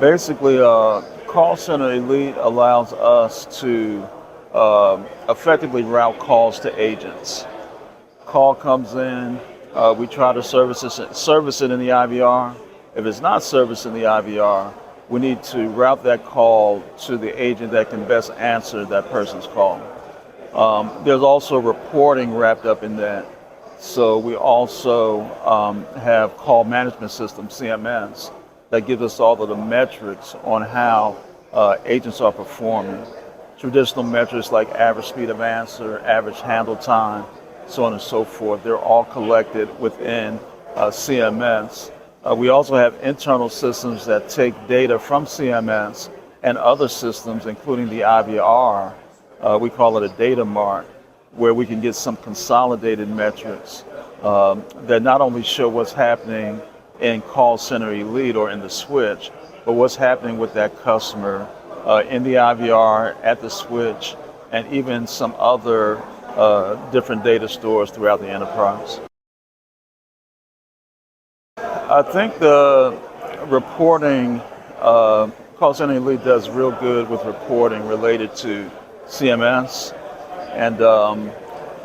Basically, Call Center Elite allows us to effectively route calls to agents. Call comes in, we try to service it in the IVR. If it's not serviced in the IVR, we need to route that call to the agent that can best answer that person's call. There's also reporting wrapped up in that. So we also have call management system, CMS, that gives us all of the metrics on how agents are performing. Traditional metrics like average speed of answer, average handle time, so on and so forth, they're all collected within CMS. We also have internal systems that take data from CMS and other systems, including the IVR. We call it a data mart, where we can get some consolidated metrics that not only show what's happening in Call Center Elite or in the switch, but what's happening with that customer in the IVR, at the switch, and even some other different data stores throughout the enterprise. I think the reporting, Call Center Elite does real good with reporting related to CMS, and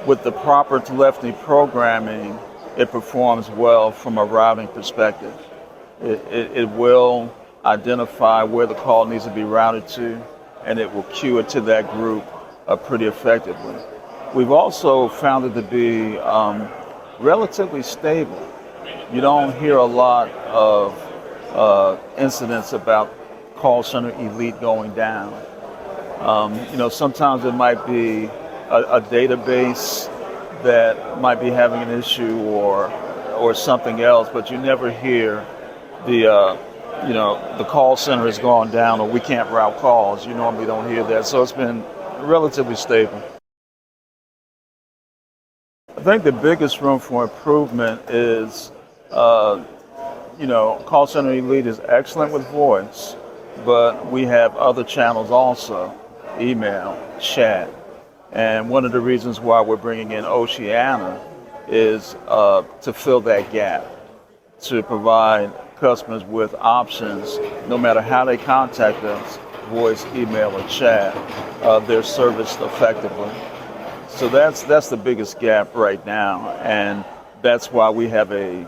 with the proper telephony programming, it performs well from a routing perspective. It will identify where the call needs to be routed to, and it will queue it to that group pretty effectively. We've also found it to be relatively stable. You don't hear a lot of incidents about Call Center Elite going down. Sometimes it might be a database that might be having an issue or something else, but you never hear the call center has gone down or we can't route calls. You normally don't hear that, so it's been relatively stable. I think the biggest room for improvement is, Call Center Elite is excellent with voice, but we have other channels also, email, chat. And one of the reasons why we're bringing in Oceana is to fill that gap, to provide customers with options, no matter how they contact us, voice, email, or chat, they're serviced effectively. So that's the biggest gap right now, and that's why we have a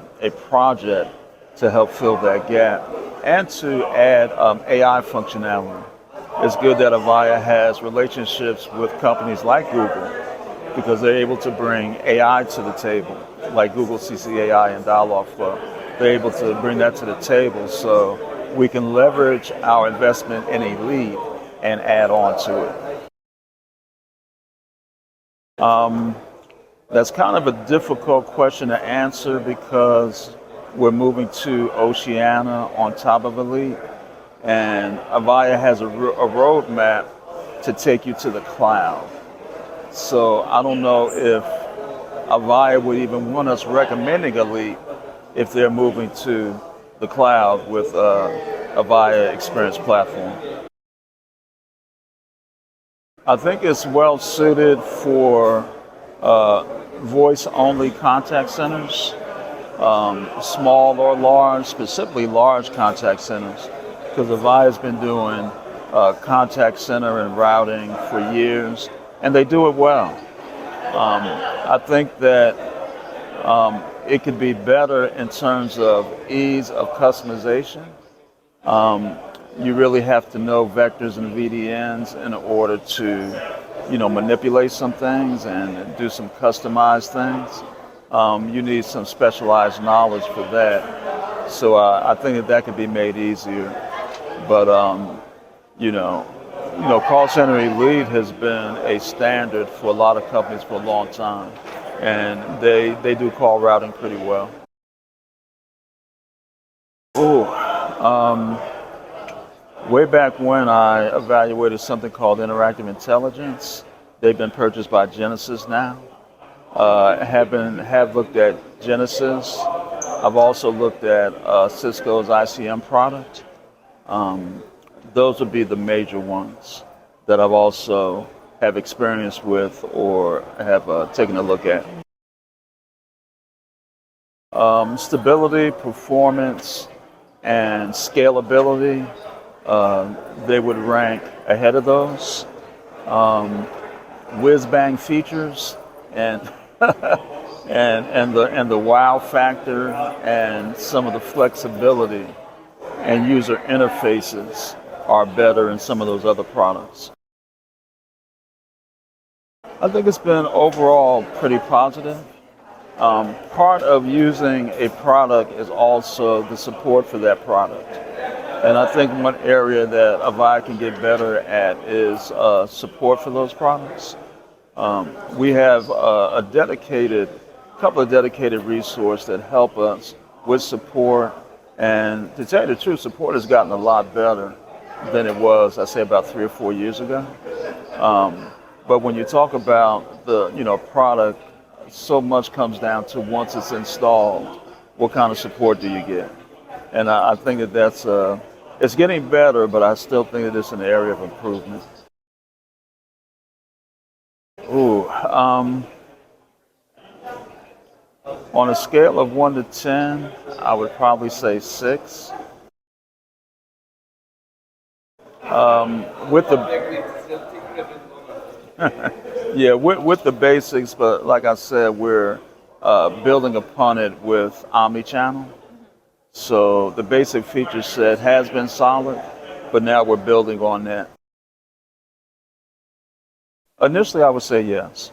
project to help fill that gap and to add AI functionality. It's good that Avaya has relationships with companies like Google because they're able to bring AI to the table, like Google CCAI and Dialogflow. They're able to bring that to the table so we can leverage our investment in Elite and add on to it. That's kind of a difficult question to answer because we're moving to Oceana on top of Elite. And Avaya has a roadmap to take you to the cloud. So I don't know if Avaya would even want us recommending Elite if they're moving to the cloud with Avaya Experience Platform. I think it's well suited for voice-only contact centers, small or large, specifically large contact centers, because Avaya's been doing contact center and routing for years, and they do it well. I think that it could be better in terms of ease of customization. You really have to know vectors and VDNs in order to, manipulate some things and do some customized things. You need some specialized knowledge for that. So I think that could be made easier. But, Call Center Elite has been a standard for a lot of companies for a long time. And they do call routing pretty well. Way back when I evaluated something called Interactive Intelligence. They've been purchased by Genesys now. Have looked at Genesys. I've also looked at Cisco's ICM product. Those would be the major ones that I've also have experience with or have taken a look at. Stability, performance, and scalability they would rank ahead of those. Um, Whiz bang features and and the wow factor and some of the flexibility and user interfaces are better in some of those other products. I think it's been overall pretty positive. Part of using a product is also the support for that product. And I think one area that Avaya can get better at is support for those products. We have couple of dedicated resources that help us with support. And to tell you the truth, support has gotten a lot better than it was, I say, about 3 or 4 years ago. Um, but when you talk about the product, so much comes down to once it's installed, what kind of support do you get? And I think that it's getting better, but I still think that it's an area of improvement. Ooh, on a scale of 1 to 10, I would probably say 6. With the yeah, with the basics, but like I said, we're building upon it with omnichannel. So the basic feature set has been solid, but now we're building on that. Initially, I would say yes.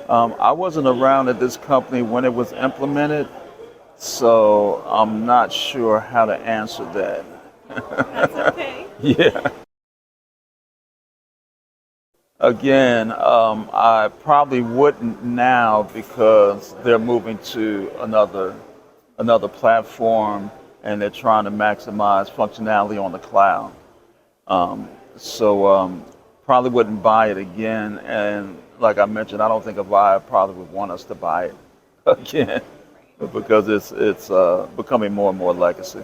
I wasn't around at this company when it was implemented, so I'm not sure how to answer that. That's okay. Yeah. Again, I probably wouldn't now because they're moving to another platform and they're trying to maximize functionality on the cloud. So probably wouldn't buy it again. And like I mentioned, I don't think Avaya probably would want us to buy it again because it's becoming more and more legacy.